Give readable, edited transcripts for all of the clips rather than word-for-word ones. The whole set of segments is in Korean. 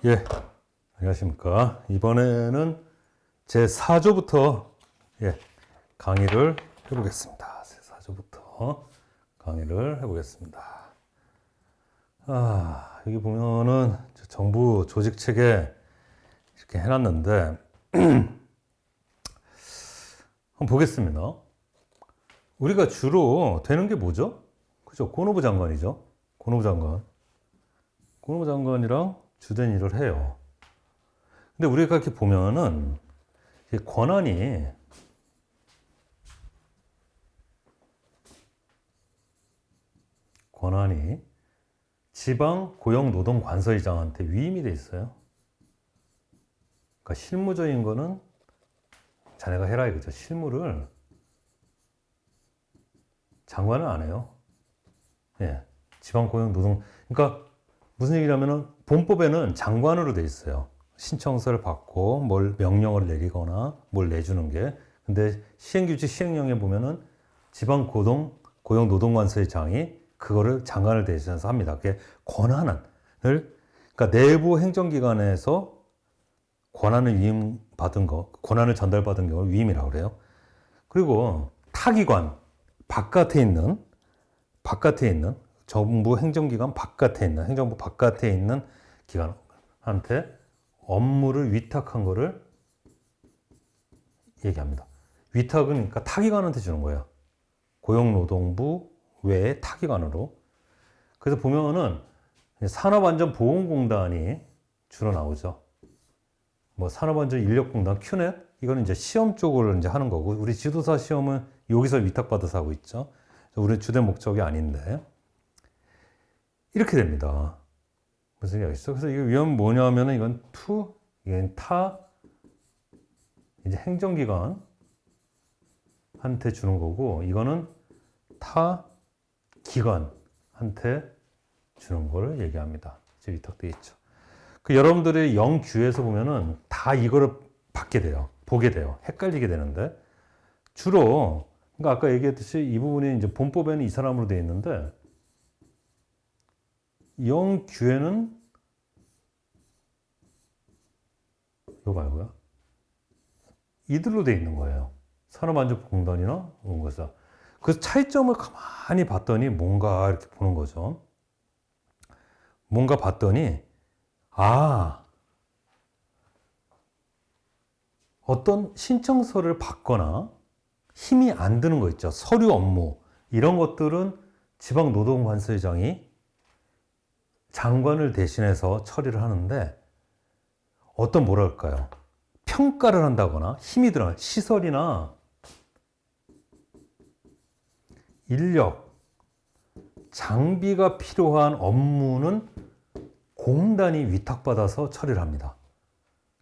예, 안녕하십니까. 이번에는 제 4조부터 강의를 해보겠습니다. 제 4조부터 강의를 해보겠습니다. 여기 보면은 정부 조직 체계 이렇게 해놨는데 한번 보겠습니다. 우리가 주로 되는 게 뭐죠? 그죠? 권오부 장관이죠. 권오부 장관. 권오부 장관이랑 주된 일을 해요. 근데 우리가 이렇게 보면은 권한이 지방 고용노동관서의장한테 위임이 돼 있어요. 그러니까 실무적인 거는 자네가 해라 이거죠. 실무를 장관은 안 해요. 예, 지방 고용노동. 그러니까 무슨 얘기냐면은 본법에는 장관으로 돼 있어요. 신청서를 받고 뭘 명령을 내리거나 뭘 내주는 게. 근데 시행규칙 시행령에 보면은 지방 고용노동관서의 장이 그거를 장관을 대신해서 합니다. 그게 권한을, 그러니까 내부 행정기관에서 권한을 위임받은 거, 권한을 전달받은 경우를 위임이라고 그래요. 그리고 타기관, 바깥에 있는 정부 행정기관 바깥에 있는, 행정부 바깥에 있는 기관한테 업무를 위탁한 거를 얘기합니다. 위탁은 그러니까 타기관한테 주는 거예요. 고용노동부 외에 타기관으로. 그래서 보면은 산업안전보건공단이 주로 나오죠. 뭐 산업안전인력공단, 큐넷, 이거는 이제 시험 쪽으로 이제 하는 거고, 우리 지도사 시험은 여기서 위탁받아서 하고 있죠. 우리 주된 목적이 아닌데. 이렇게 됩니다. 무슨 얘기가 있어? 그래서 이게 위험 뭐냐면은 이건 이건 이제 행정기관한테 주는 거고, 이거는 타 기관한테 주는 걸 얘기합니다. 이제 위탁되어 있죠. 그 여러분들의 영규에서 보면은 다 이거를 보게 돼요. 헷갈리게 되는데, 주로, 그러니까 아까 얘기했듯이 이 부분이 이제 본법에는 이 사람으로 되어 있는데, 영규에는 이거 말고요. 이들로 되어 있는 거예요. 산업안전공단이나 원고사. 그 차이점을 가만히 봤더니 뭔가 이렇게 보는 거죠. 뭔가 봤더니 어떤 신청서를 받거나 힘이 안 드는 거 있죠. 서류 업무 이런 것들은 지방노동관서장이 장관을 대신해서 처리를 하는데, 어떤 뭐랄까요? 평가를 한다거나 힘이 들어간 시설이나 인력, 장비가 필요한 업무는 공단이 위탁받아서 처리를 합니다.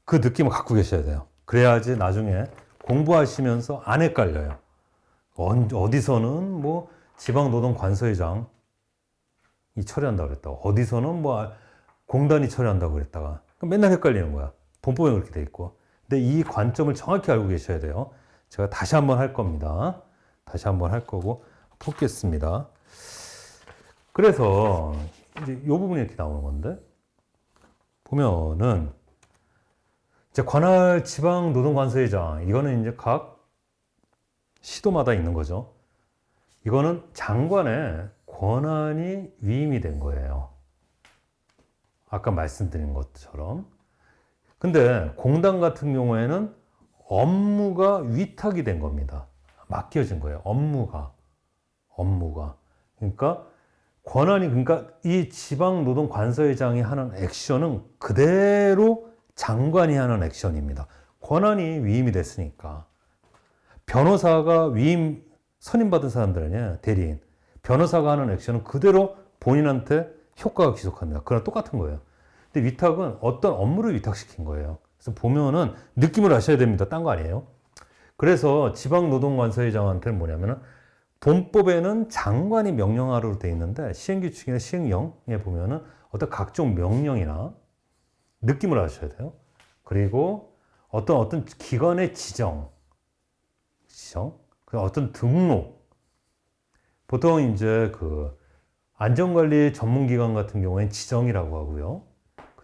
그 느낌을 갖고 계셔야 돼요. 그래야지 나중에 공부하시면서 안 헷갈려요. 어디서는 뭐 지방노동관서의장이 처리한다고 그랬다가, 어디서는 뭐 공단이 처리한다고 그랬다가, 맨날 헷갈리는 거야. 본법에 그렇게 돼 있고. 근데 이 관점을 정확히 알고 계셔야 돼요. 제가 다시 한번 할 겁니다. 다시 한번 할 거고 보겠습니다. 그래서 이제 이 부분이 이렇게 나오는 건데, 보면은 이제 관할 지방 노동관서의장, 이거는 이제 각 시도마다 있는 거죠. 이거는 장관의 권한이 위임이 된 거예요. 아까 말씀드린 것처럼. 근데 공단 같은 경우에는 업무가 위탁이 된 겁니다. 맡겨진 거예요. 업무가. 그러니까 그러니까 이 지방노동관서의장이 하는 액션은 그대로 장관이 하는 액션입니다. 권한이 위임이 됐으니까. 변호사가 선임받은 사람들은요, 대리인. 변호사가 하는 액션은 그대로 본인한테 효과가 귀속합니다. 그랑 똑같은 거예요. 근데 위탁은 어떤 업무를 위탁시킨 거예요. 그래서 보면은 느낌을 아셔야 됩니다. 딴 거 아니에요. 그래서 지방노동관서의장한테는 뭐냐면은, 본법에는 장관이 명령하로 되어 있는데 시행규칙이나 시행령에 보면은 어떤 각종 명령이나 느낌을 아셔야 돼요. 그리고 어떤 기관의 지정, 그리고 어떤 등록. 보통 이제 그 안전관리 전문기관 같은 경우에는 지정이라고 하고요.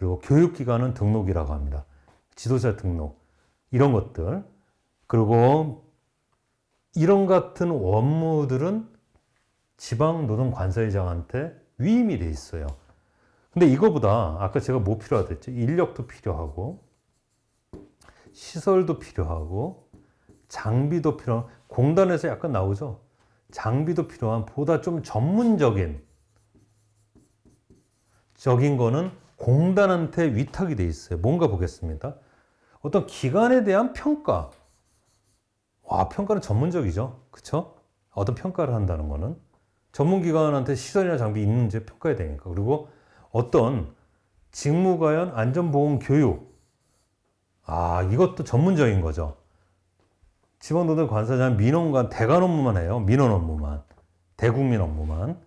그리고 교육기관은 등록이라고 합니다. 지도자 등록. 이런 것들. 그리고 이런 같은 업무들은 지방노동관사회장한테 위임이 돼 있어요. 근데 이거보다 아까 제가 뭐 필요하다 했죠? 인력도 필요하고 시설도 필요하고 장비도 필요한, 공단에서 약간 나오죠? 장비도 필요한 보다 좀 전문적인 거는 공단한테 위탁이 돼 있어요. 뭔가 보겠습니다. 어떤 기관에 대한 평가. 와, 평가는 전문적이죠. 그쵸? 어떤 평가를 한다는 거는 전문기관한테 시설이나 장비 있는지 평가해야 되니까. 그리고 어떤 직무과연 안전보건 교육. 아, 이것도 전문적인 거죠. 지방노동관사장 민원관 대관 업무만 해요. 민원 업무만. 대국민 업무만.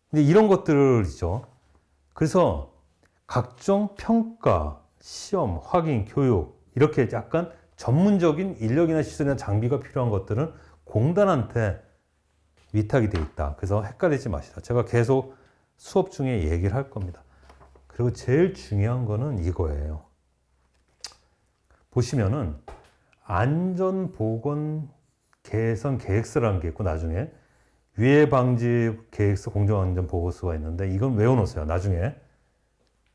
근데 이런 것들이죠. 그래서 각종 평가, 시험, 확인, 교육 이렇게 약간 전문적인 인력이나 시설이나 장비가 필요한 것들은 공단한테 위탁이 돼 있다. 그래서 헷갈리지 마시라. 제가 계속 수업 중에 얘기를 할 겁니다. 그리고 제일 중요한 거는 이거예요. 보시면은 안전보건 개선 계획서라는 게 있고 나중에 위해 방지 계획서 공정안전 보고서가 있는데 이건 외워놓으세요. 나중에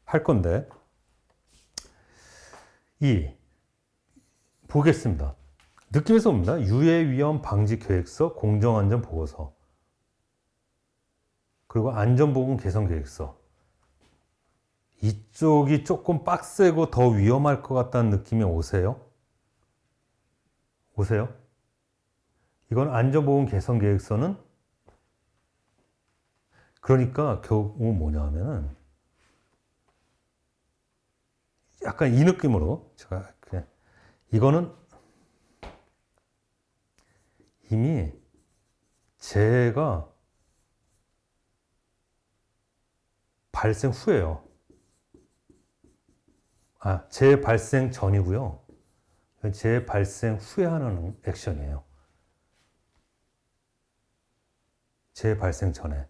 할 건데 보겠습니다. 느낌에서 옵니다. 유해 위험 방지 계획서 공정안전 보고서 그리고 안전보건 개선 계획서. 이쪽이 조금 빡세고 더 위험할 것 같다는 느낌이 오세요? 이건 안전보건 개선 계획서는 그러니까 결국 뭐냐 하면은 약간 이 느낌으로 제가 그냥 이거는 이미 재해가 발생 후예요. 재해 발생 전이고요. 재해 발생 후에 하는 액션이에요. 재해 발생 전에.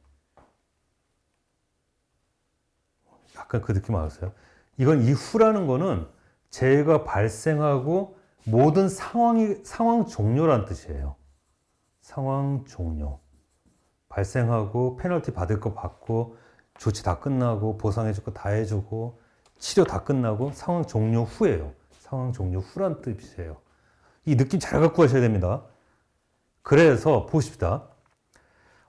약간 그 느낌 알았어요? 이건 이후라는 거는 재해가 발생하고 모든 상황 종료란 뜻이에요. 상황 종료. 발생하고 페널티 받을 거 받고 조치 다 끝나고 보상해줄 거 다 해주고 치료 다 끝나고 상황 종료 후예요. 상황 종료 후란 뜻이에요. 이 느낌 잘 갖고 가셔야 됩니다. 그래서 보십시다.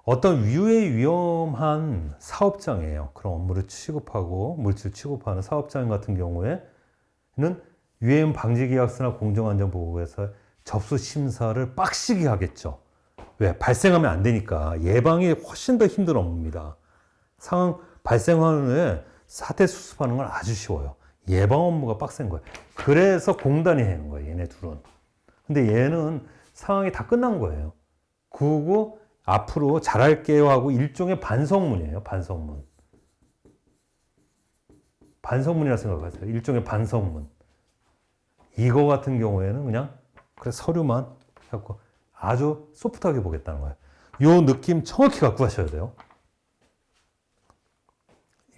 어떤 유해 위험한 사업장이에요. 그런 업무를 취급하고 물질 취급하는 사업장 같은 경우에는 유해물 방지 계약서나 공정안전보고에서 접수 심사를 빡시게 하겠죠. 왜? 발생하면 안 되니까. 예방이 훨씬 더 힘든 업무입니다. 상황 발생하는 후에 사태 수습하는 건 아주 쉬워요. 예방 업무가 빡센 거예요. 그래서 공단이 하는 거예요. 얘네 둘은. 근데 얘는 상황이 다 끝난 거예요. 그리고 앞으로 잘할게요 하고 일종의 반성문이에요. 반성문. 반성문이라 생각하세요. 일종의 반성문. 이거 같은 경우에는 그냥 그래 서류만 해갖고 아주 소프트하게 보겠다는 거예요. 요 느낌 정확히 갖고 가셔야 돼요.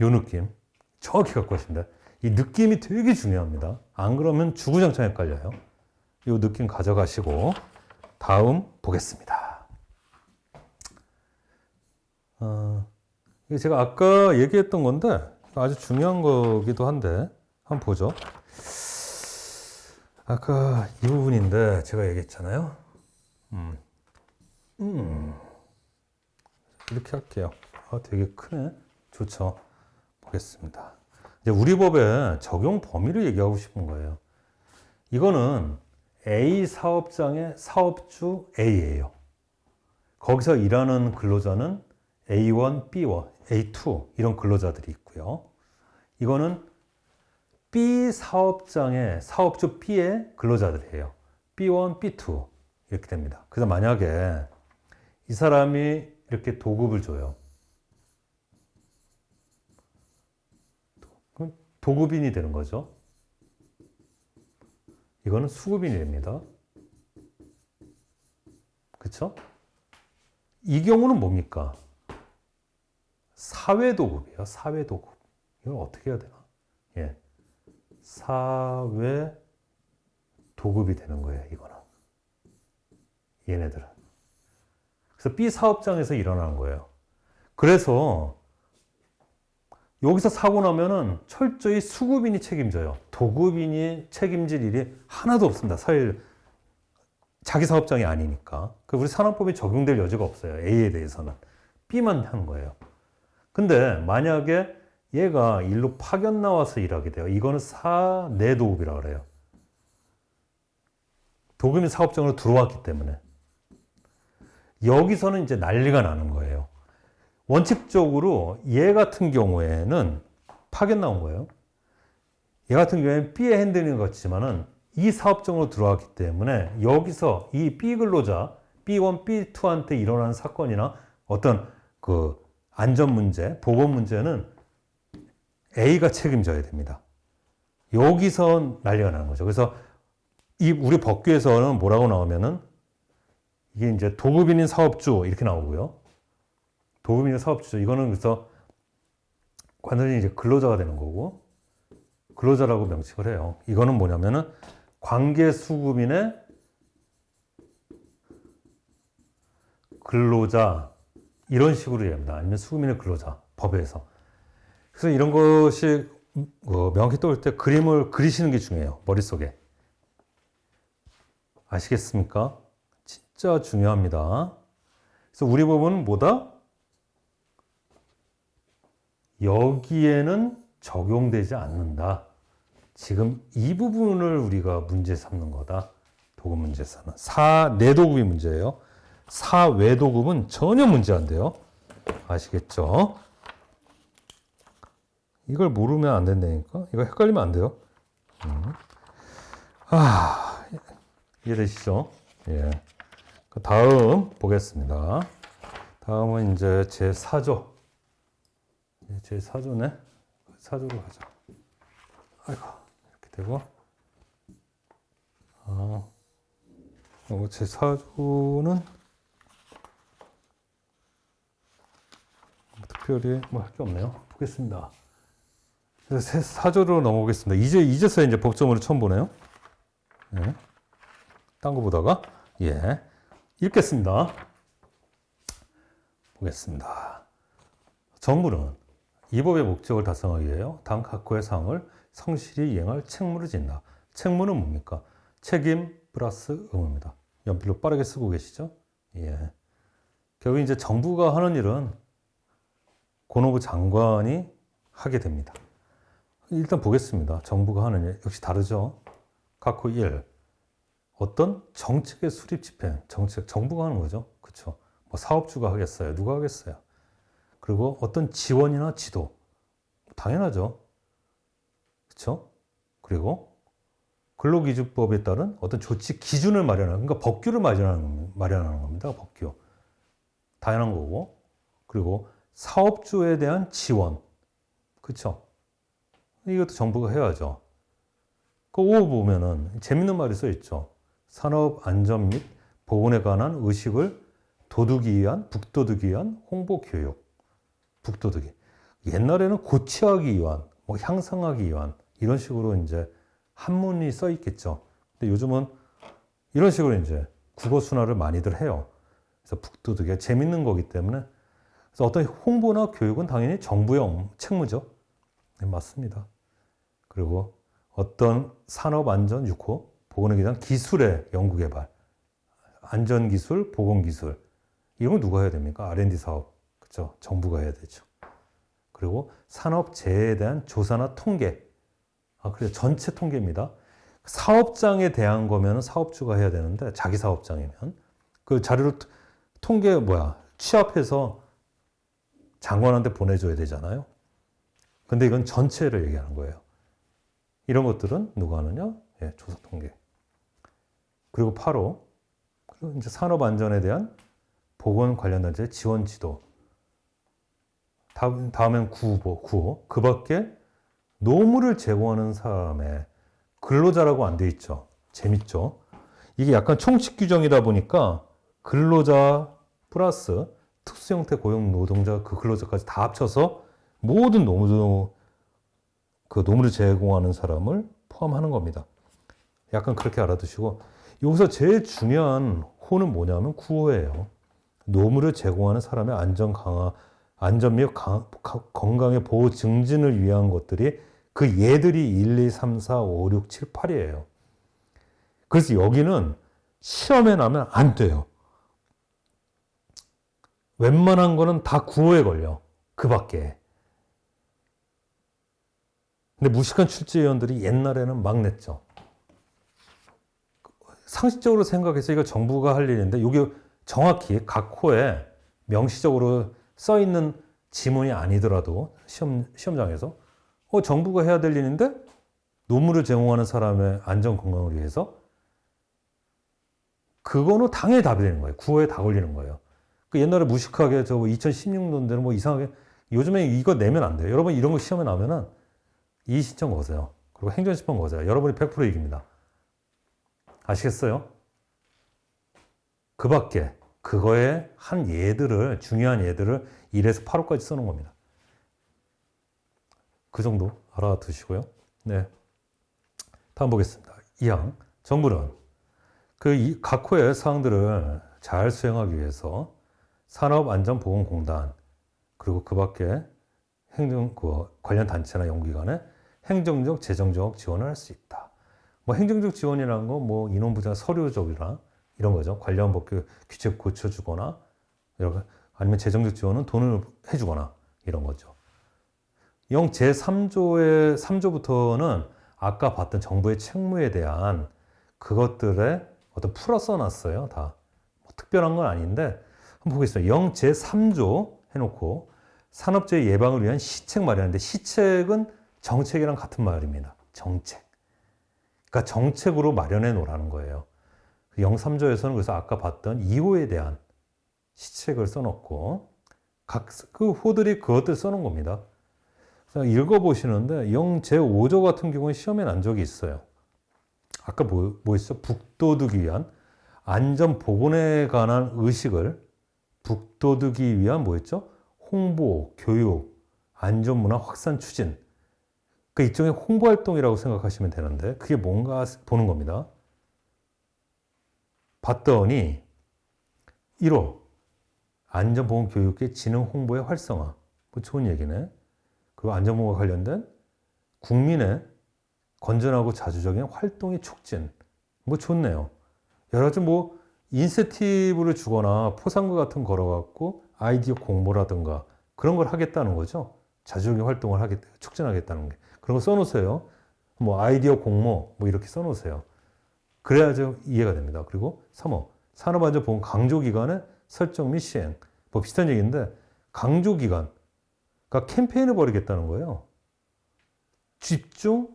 요 느낌 정확히 갖고 가십니다. 이 느낌이 되게 중요합니다. 안 그러면 주구장창 헷갈려요. 요 느낌 가져가시고 다음 보겠습니다. 이게 제가 아까 얘기했던 건데 아주 중요한 거기도 한데 한번 보죠. 아까 이 부분인데 제가 얘기했잖아요. 이렇게 할게요. 되게 크네. 좋죠. 보겠습니다. 이제 우리 법의 적용 범위를 얘기하고 싶은 거예요. 이거는 A 사업장의 사업주 A예요. 거기서 일하는 근로자는 A1, B1, A2 이런 근로자들이 있고요. 이거는 B 사업장의 사업주 B의 근로자들이에요. B1, B2 이렇게 됩니다. 그래서 만약에 이 사람이 이렇게 도급을 줘요. 그럼 도급인이 되는 거죠. 이거는 수급인이 됩니다. 그렇죠? 이 경우는 뭡니까? 사회도급이에요. 사회도급. 이걸 어떻게 해야 되나? 예. 사회 도급이 되는 거예요, 이거는. 얘네들은. 그래서 B 사업장에서 일어나는 거예요. 그래서 여기서 사고 나면은 철저히 수급인이 책임져요. 도급인이 책임질 일이 하나도 없습니다. 자기 사업장이 아니니까. 우리 산업법이 적용될 여지가 없어요. A에 대해서는. B만 하는 거예요. 근데 만약에 얘가 일로 파견 나와서 일하게 돼요. 이거는 사내도급이라고 그래요. 도급인 사업장으로 들어왔기 때문에. 여기서는 이제 난리가 나는 거예요. 원칙적으로 얘 같은 경우에는 파견 나온 거예요. 얘 같은 경우에는 B에 핸들링 같지만은 이 사업장으로 들어왔기 때문에 여기서 이 B 근로자 B1, B2한테 일어나는 사건이나 어떤 그 안전 문제, 보건 문제는 A가 책임져야 됩니다. 여기서 난리가 나는 거죠. 그래서 우리 법규에서는 뭐라고 나오면은 이게 이제 도급인인 사업주 이렇게 나오고요. 도급인인 사업주죠. 이거는 그래서 관련이 이제 근로자가 되는 거고 근로자라고 명칭을 해요. 이거는 뭐냐면은 관계수급인의 근로자 이런 식으로 얘기합니다. 아니면 수급인의 근로자 법에서. 그래서 이런 것이 명확히 떠올 때 그림을 그리시는 게 중요해요. 머릿속에. 아시겠습니까? 진짜 중요합니다. 그래서 우리 법은 뭐다? 여기에는 적용되지 않는다. 지금 이 부분을 우리가 문제 삼는 거다. 도급 문제에서는. 사내도급이 문제예요. 사외도급은 전혀 문제 안 돼요. 아시겠죠? 이걸 모르면 안 된다니까? 이거 헷갈리면 안 돼요. 이해되시죠? 예. 그 다음 보겠습니다. 다음은 이제 제4조. 제4조네. 4조로 가자. 아이고, 이렇게 되고. 제4조는 특별히 뭐 할 게 없네요. 보겠습니다. 4조로 넘어오겠습니다. 이제서야 이제 법조문을 처음 보네요. 예. 딴 거 보다가. 예. 읽겠습니다. 보겠습니다. 정부는 이 법의 목적을 달성하기 위하여 다음 각호의 사항을 성실히 이행할 책무를 진다. 책무는 뭡니까? 책임 플러스 의무입니다. 연필로 빠르게 쓰고 계시죠? 예. 결국 이제 정부가 하는 일은 고노부 장관이 하게 됩니다. 일단 보겠습니다. 정부가 하는 일 역시 다르죠. 각호 1. 어떤 정책의 수립 집행, 정부가 하는 거죠. 그렇죠? 뭐 사업주가 하겠어요? 누가 하겠어요? 그리고 어떤 지원이나 지도, 당연하죠. 그렇죠? 그리고 근로기준법에 따른 어떤 조치 기준을 마련하는, 그러니까 법규를 마련하는 겁니다. 법규. 당연한 거고. 그리고 사업주에 대한 지원. 그렇죠? 이것도 정부가 해야죠. 그 5 보면은 재밌는 말이 써 있죠. 산업 안전 및 보건에 관한 의식을 북돋우기 위한 홍보 교육. 북돋우기. 옛날에는 고치하기 위한, 뭐 향상하기 위한 이런 식으로 이제 한문이 써 있겠죠. 근데 요즘은 이런 식으로 이제 국어 순화를 많이들 해요. 그래서 북돋우기가 재밌는 거기 때문에 그래서 어떤 홍보나 교육은 당연히 정부의 책무죠. 네, 맞습니다. 그리고 어떤 산업안전 6호, 보건에 대한 기술의 연구개발, 안전기술, 보건기술 이런 건 누가 해야 됩니까? R&D 사업, 그렇죠? 정부가 해야 되죠. 그리고 산업재해에 대한 조사나 통계, 그래서 전체 통계입니다. 사업장에 대한 거면 사업주가 해야 되는데 자기 사업장이면 그 자료를 통계 취합해서 장관한테 보내줘야 되잖아요. 근데 이건 전체를 얘기하는 거예요. 이런 것들은 누가 하느냐? 예, 조사 통계. 그리고 8호. 그리고 이제 산업 안전에 대한 보건 관련 단체 지원 지도. 다음엔 9호. 그 밖에 노무를 제공하는 사람의 근로자라고 안 돼 있죠. 재밌죠? 이게 약간 총칙 규정이다 보니까 근로자 플러스 특수형태 고용 노동자 그 근로자까지 다 합쳐서 모든 노무 그 노무를 제공하는 사람을 포함하는 겁니다. 약간 그렇게 알아두시고 여기서 제일 중요한 호는 뭐냐면 구호예요. 노무를 제공하는 사람의 안전 및 건강의 보호 증진을 위한 것들이 그 예들이 1, 2, 3, 4, 5, 6, 7, 8이에요. 그래서 여기는 시험에 나면 안 돼요. 웬만한 거는 다 구호에 걸려. 그 밖에. 근데 무식한 출제위원들이 옛날에는 막 냈죠. 상식적으로 생각해서 이거 정부가 할 일인데 이게 정확히 각 호에 명시적으로 써 있는 지문이 아니더라도 시험장에서 정부가 해야 될 일인데 노무를 제공하는 사람의 안전 건강을 위해서 그거는 당연히 답이 되는 거예요. 구호에 다 걸리는 거예요. 그 옛날에 무식하게 2016년대는 뭐 이상하게 요즘에 이거 내면 안 돼요. 여러분 이런 거 시험에 나오면은 이의신청 거세요. 그리고 행정심판 거세요. 여러분이 100% 이깁니다. 아시겠어요? 그 밖에 그거에 한 예들을 중요한 예들을 1에서 8호까지 써놓은 겁니다. 그 정도 알아두시고요. 네, 다음 보겠습니다. 2항 정부는 각 호의 사항들을 잘 수행하기 위해서 산업안전보건공단 그리고 그 밖에 관련 단체나 연구기관에 행정적, 재정적 지원을 할 수 있다. 뭐 행정적 지원이라는 건 뭐 인원부자 서류적이나 이런 거죠. 관련 법규 규칙 고쳐주거나 아니면 재정적 지원은 돈을 해주거나 이런 거죠. 제3조의 3조부터는 아까 봤던 정부의 책무에 대한 그것들에 어떤 풀어 써놨어요. 다. 뭐 특별한 건 아닌데 한번 보겠습니다. 제3조 해놓고 산업재해 예방을 위한 시책 마련인데 시책은 정책이랑 같은 말입니다. 정책. 그러니까 정책으로 마련해 놓으라는 거예요. 3조에서는 그래서 아까 봤던 2호에 대한 시책을 써놓고 그 호들이 그것들 써놓은 겁니다. 읽어보시는데 제5조 같은 경우는 시험에 난 적이 있어요. 아까 뭐 있어? 북돋우기 위한 안전보건에 관한 의식을 북돋우기 위한 뭐였죠? 홍보, 교육, 안전문화 확산 추진. 그 일종의 홍보활동이라고 생각하시면 되는데 그게 뭔가 보는 겁니다. 봤더니 1호 안전보건교육의 진흥 홍보의 활성화. 뭐 좋은 얘기네. 그리고 안전보건과 관련된 국민의 건전하고 자주적인 활동의 촉진. 뭐 좋네요. 여러 가지 뭐 인센티브를 주거나 포상과 같은 거 걸어갖고 아이디어 공모라든가 그런 걸 하겠다는 거죠. 자주적인 활동을 촉진하겠다는 게. 그런 거 써놓으세요. 뭐 아이디어 공모 뭐 이렇게 써놓으세요. 그래야죠 이해가 됩니다. 그리고 3호 산업안전보건 강조기관의 설정 및 시행. 뭐 비슷한 얘기인데 강조기관. 그러니까 캠페인을 벌이겠다는 거예요. 집중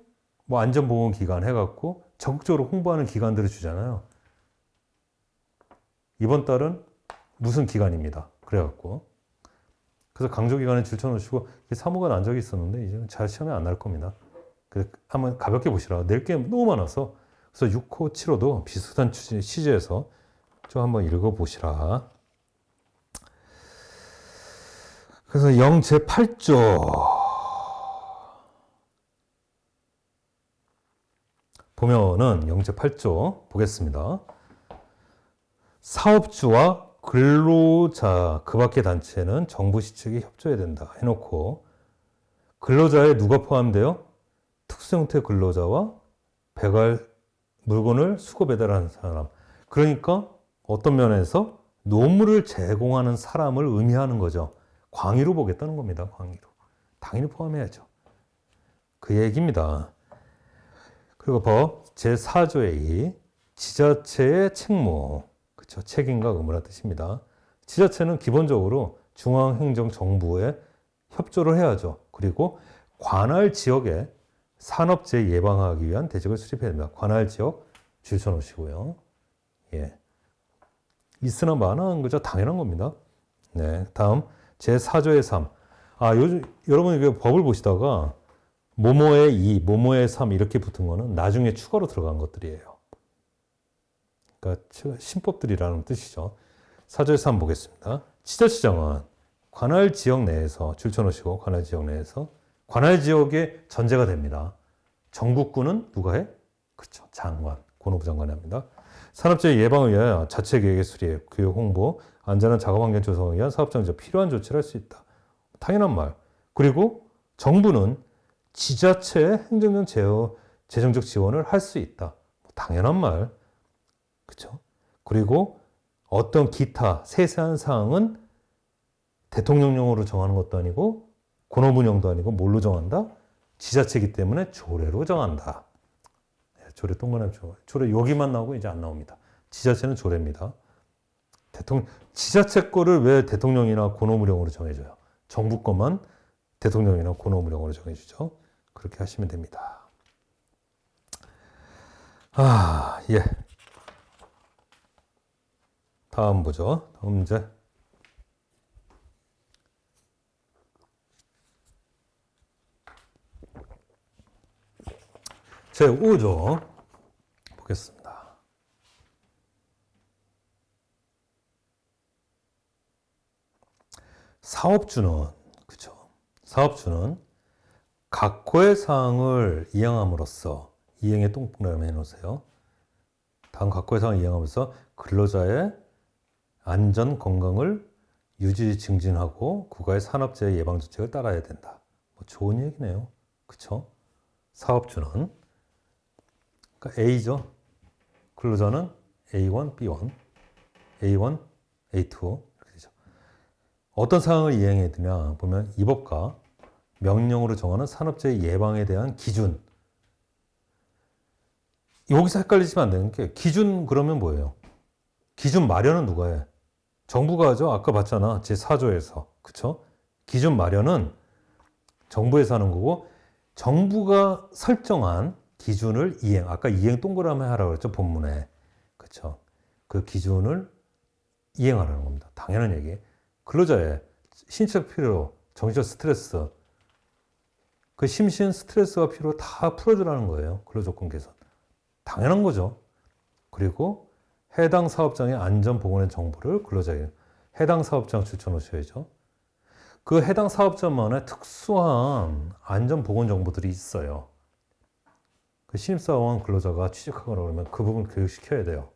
뭐 안전보건기관 해갖고 적극적으로 홍보하는 기관들을 주잖아요. 이번 달은 무슨 기관입니다. 그래갖고 그래서 강조기관에 줄쳐놓으시고 3호가 난 적이 있었는데 이제는 잘 시험에 안 날 겁니다. 그래서 한번 가볍게 보시라. 낼 게 너무 많아서 그래서 6호, 7호도 비슷한 취지에서 좀 한번 읽어보시라. 그래서 제8조 보면은 제8조 보겠습니다. 사업주와 근로자 그 밖의 단체는 정부 시책에 협조해야 된다 해놓고 근로자에 누가 포함돼요? 특수 형태 근로자와 물건을 수거 배달하는 사람. 그러니까 어떤 면에서 노무를 제공하는 사람을 의미하는 거죠. 광의로 보겠다는 겁니다. 광의로. 당연히 포함해야죠. 그 얘기입니다. 그리고 법 제4조의 2 지자체의 책무. 그렇죠. 책임과 의무란 뜻입니다. 지자체는 기본적으로 중앙행정정부에 협조를 해야죠. 그리고 관할 지역에 산업재해 예방하기 위한 대책을 수립해야 됩니다. 관할 지역 줄쳐놓으시고요. 예. 있으나 마나한 거죠. 당연한 겁니다. 네. 다음 제4조의 3. 요즘 여러분 이거 법을 보시다가 뭐뭐의 2, 뭐뭐의 3 이렇게 붙은 거는 나중에 추가로 들어간 것들이에요. 그러니까 신법들이라는 뜻이죠. 4조의 3 보겠습니다. 지자체장은 관할 지역 내에서 줄쳐놓으시고 관할 지역 내에서 관할 지역의 전제가 됩니다. 전국구는 누가 해? 그렇죠. 장관, 권오부 장관이 합니다. 산업재해 예방을 위하여 자체 계획의 수립, 교육 홍보, 안전한 작업 환경 조성을 위한 사업장에서 필요한 조치를 할 수 있다. 당연한 말. 그리고 정부는 지자체의 행정적 재정적 지원을 할 수 있다. 당연한 말. 그렇죠? 그리고 어떤 기타 세세한 사항은 대통령령으로 정하는 것도 아니고 권오부령도 아니고 뭘로 정한다? 지자체이기 때문에 조례로 정한다. 조례 동그라미 조례 여기만 나오고 이제 안 나옵니다. 지자체는 조례입니다. 지자체 거를 왜 대통령이나 권오부령으로 정해줘요? 정부 것만 대통령이나 권오부령으로 정해주죠. 그렇게 하시면 됩니다. 예. 다음 보죠. 다음 문제. 제5조 보겠습니다. 사업주는 그렇죠. 사업주는 각호의 사항을 이행함으로써 이행에 동그라미 해놓으세요. 다음 각호의 사항을 이행함으로써 근로자의 안전 건강을 유지 증진하고 국가의 산업재해 예방 정책을 따라야 된다. 좋은 얘기네요. 그렇죠? 사업주는 그러니까 A죠. 근로자는 A1, B1, A1, A2 이렇게 되죠. 어떤 사항을 이행해야 되냐 보면 이 법과 명령으로 정하는 산업재해 예방에 대한 기준. 여기서 헷갈리시면 안 되는 게 기준 그러면 뭐예요? 기준 마련은 누가 해? 정부가 하죠. 아까 봤잖아. 제4조에서. 그쵸? 기준 마련은 정부에서 하는 거고 정부가 설정한 기준을 이행. 아까 이행 동그라미 하라고 그랬죠. 본문에. 그쵸? 그 기준을 이행하라는 겁니다. 당연한 얘기. 근로자의 신체적 피로, 정신적 스트레스, 그 심신 스트레스와 피로 다 풀어주라는 거예요. 근로조건 개선. 당연한 거죠. 그리고 해당 사업장의 안전보건의 정보를 근로자에게 해당 사업장 추천하셔야죠. 그 해당 사업장만의 특수한 안전보건 정보들이 있어요. 그 신입사원 근로자가 취직하거나 그러면 그 부분 교육시켜야 돼요.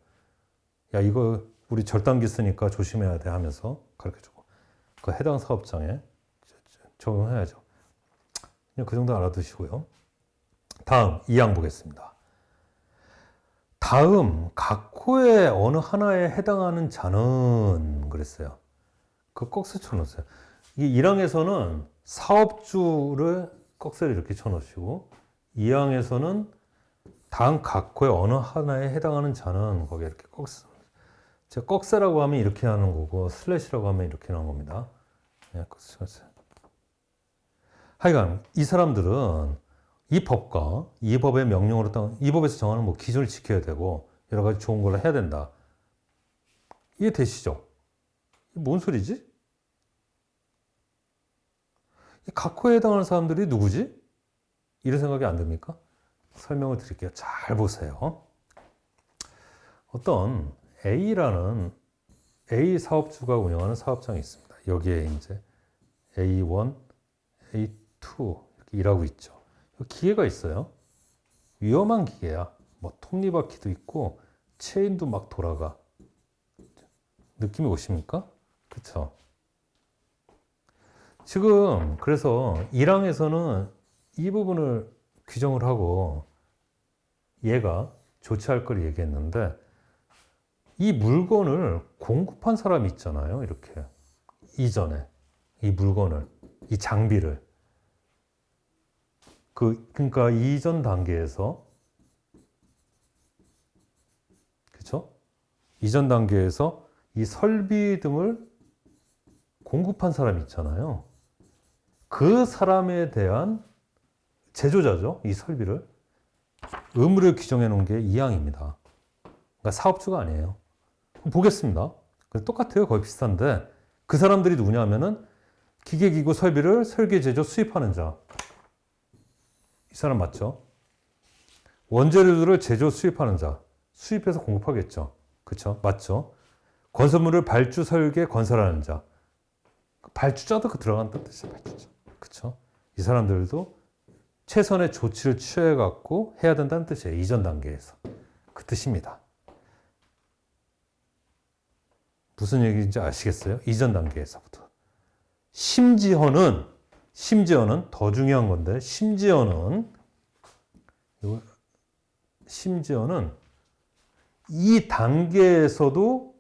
야, 이거 우리 절단기 쓰니까 조심해야 돼 하면서 가르쳐주고 그 해당 사업장에 적용해야죠. 그냥 그 정도 알아두시고요. 다음 2항 보겠습니다. 다음 각호의 어느 하나에 해당하는 자는 그랬어요. 그 꺽쇠 쳐놓으세요. 이 1항에서는 사업주를 꺽쇠를 이렇게 쳐놓으시고 2항에서는 다음 각호의 어느 하나에 해당하는 자는 거기에 이렇게 꺽쇠. 제가 꺽쇠라고 하면 이렇게 하는 거고 슬래시라고 하면 이렇게 하는 겁니다. 네, 꺽쇠 쳐놓으세요. 하여간 이 사람들은 이 법과 이 법의 명령으로 이 법에서 정하는 뭐 기준을 지켜야 되고 여러 가지 좋은 걸 해야 된다. 이해되시죠? 뭔 소리지? 각호에 해당하는 사람들이 누구지? 이런 생각이 안 듭니까? 설명을 드릴게요. 잘 보세요. 어떤 A라는 A 사업주가 운영하는 사업장이 있습니다. 여기에 이제 A1, A2 이렇게 일하고 있죠. 기계가 있어요. 위험한 기계야. 뭐 톱니바퀴도 있고 체인도 막 돌아가. 느낌이 오십니까? 그렇죠? 지금 그래서 1항에서는 이 부분을 규정을 하고 얘가 조치할 걸 얘기했는데 이 물건을 공급한 사람이 있잖아요. 이렇게 이전에 이 물건을 이 장비를 그러니까 이전 단계에서 그렇죠? 이전 단계에서 이 설비 등을 공급한 사람이 있잖아요. 그 사람에 대한 제조자죠. 이 설비를 의무를 규정해 놓은 게 2항입니다. 그러니까 사업주가 아니에요. 보겠습니다. 똑같아요. 거의 비슷한데 그 사람들이 누구냐 하면은 기계기구 설비를 설계, 제조, 수입하는 자. 이 사람 맞죠? 원재료들을 제조, 수입하는 자. 수입해서 공급하겠죠. 그렇죠? 맞죠? 건설물을 발주, 설계, 건설하는 자. 발주자도 그 들어간다는 뜻이에요. 발주자. 그렇죠? 이 사람들도 최선의 조치를 취해갖고 해야 된다는 뜻이에요. 이전 단계에서. 그 뜻입니다. 무슨 얘기인지 아시겠어요? 이전 단계에서부터. 심지어는 더 중요한 건데, 심지어는 이 단계에서도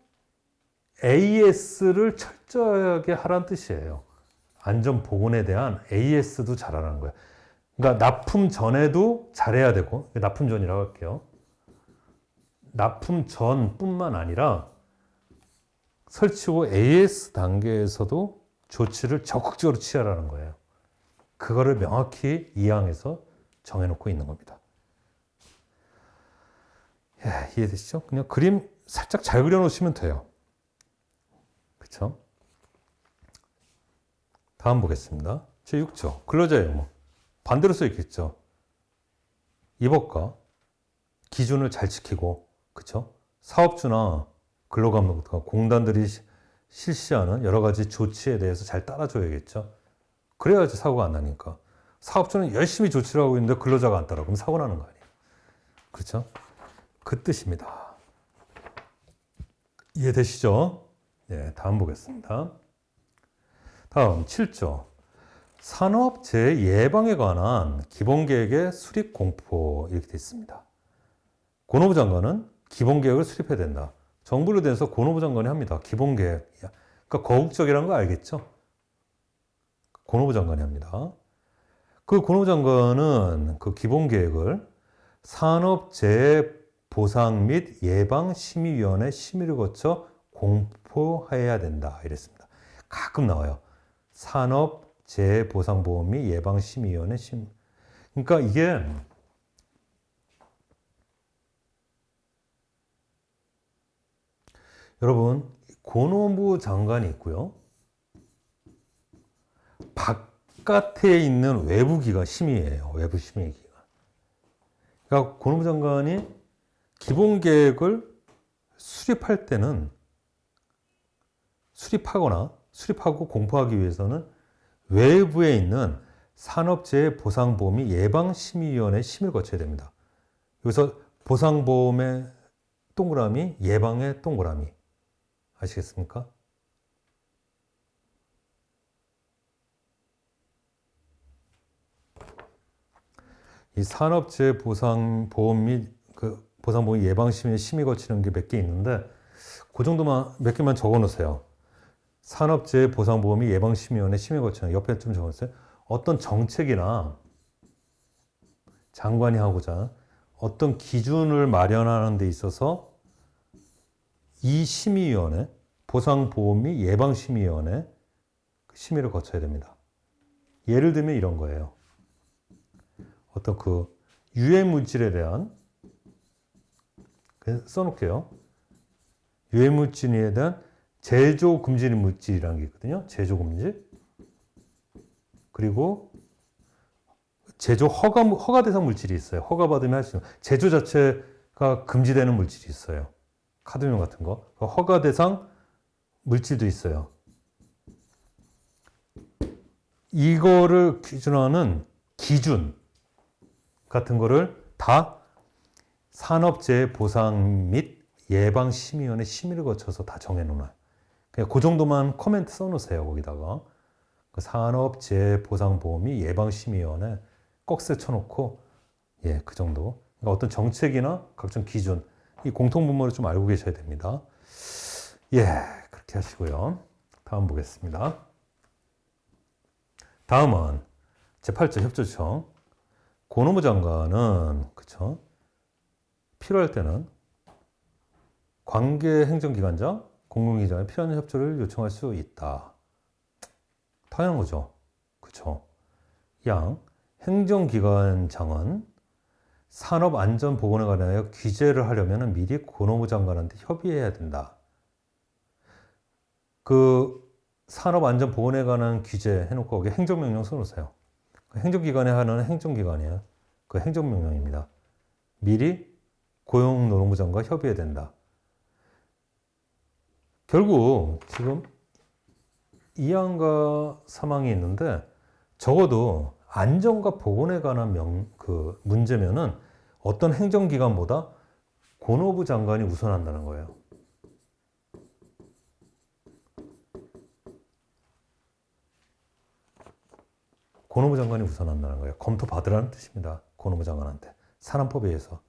AS를 철저하게 하라는 뜻이에요. 안전보건에 대한 AS도 잘하라는 거예요. 그러니까 납품 전에도 잘해야 되고, 납품 전이라고 할게요. 납품 전뿐만 아니라 설치 후 AS 단계에서도 조치를 적극적으로 취하라는 거예요. 그거를 명확히 이 항에서 정해놓고 있는 겁니다. 이해되시죠? 그냥 그림 살짝 잘 그려놓으시면 돼요. 그렇죠? 다음 보겠습니다. 제6조 근로자 의무. 반대로 써 있겠죠. 입법과 기준을 잘 지키고, 그렇죠? 사업주나 근로감독과 공단들이 실시하는 여러 가지 조치에 대해서 잘 따라줘야겠죠. 그래야지 사고가 안 나니까. 사업주는 열심히 조치를 하고 있는데 근로자가 안 따라. 그럼 사고 나는 거 아니에요. 그렇죠? 그 뜻입니다. 이해되시죠? 네, 다음 보겠습니다. 다음 7조. 산업재해 예방에 관한 기본계획의 수립 공포 이렇게 되어 있습니다. 고노부 장관은 기본계획을 수립해야 된다. 정부로 돼서 고노부 장관이 합니다. 기본계획. 그러니까 거국적이라는 거 알겠죠? 고노부 장관이 합니다. 그 고노부 장관은 그 기본계획을 산업재해 보상 및 예방심의위원회 심의를 거쳐 공포해야 된다. 이랬습니다. 가끔 나와요. 산업재해보상보험 및 예방심의위원회 심의. 그러니까 이게 여러분 고노부 장관이 있고요. 바깥에 있는 외부 기관 심의예요. 외부 심의 기관. 그러니까 고노부 장관이 기본 계획을 수립할 때는 수립하고 공포하기 위해서는 외부에 있는 산업재해보상보험 및 예방심의위원회 심의를 거쳐야 됩니다. 여기서 보상보험의 동그라미, 예방의 동그라미. 아시겠습니까? 이 산업재해보상보험 및 보상보험 예방심의 심의 거치는 게 몇 개 있는데 그 정도만 몇 개만 적어 놓으세요. 산업재해보상보험이 예방심의위원회 심의 거치는 옆에 좀 적어 놓으세요. 어떤 정책이나 장관이 하고자 어떤 기준을 마련하는 데 있어서 이 심의위원회, 보상보험 및 예방심의위원회 심의를 거쳐야 됩니다. 예를 들면 이런 거예요. 어떤 그 유해물질에 대한 써놓을게요. 유해물질에 대한 제조 금지 물질이라는 게 있거든요. 제조 금지. 그리고 제조 허가 대상 물질이 있어요. 허가 받으면 할 수 있는. 제조 자체가 금지되는 물질이 있어요. 카드뮴 같은 거. 허가 대상 물질도 있어요. 이거를 기준하는 기준 같은 거를 다 산업재해보상 및 예방심의위원회 심의를 거쳐서 다 정해놓아요. 그냥 그 정도만 코멘트 써놓으세요. 거기다가 산업재해보상보험이 예방심의위원회 꺽쇠 쳐놓고 그 정도. 그러니까 어떤 정책이나 각종 기준 이 공통분모를 좀 알고 계셔야 됩니다. 그렇게 하시고요. 다음 보겠습니다. 다음은 제8조 협조청. 고노부 장관은 그쵸? 필요할 때는 관계 행정기관장, 공공기관에 필요한 협조를 요청할 수 있다. 당연한 거죠. 그쵸? 양, 행정기관장은 산업안전보건에 관하여 규제를 하려면 미리 고노부 장관한테 협의해야 된다. 그 산업안전보건에 관한 규제 해놓고 거기 행정명령 써놓으세요. 행정기관에 하는 행정기관이에요. 그 행정명령입니다. 미리 고용노동부 장관과 협의해야 된다. 결국 지금 2항과 3항이 있는데 적어도 안전과 보건에 관한 그 문제면은 어떤 행정기관보다 권오부 장관이 우선한다는 거예요. 권오부 장관이 우선한다는 거예요. 검토받으라는 뜻입니다. 권오부 장관한테. 산안법에 의해서.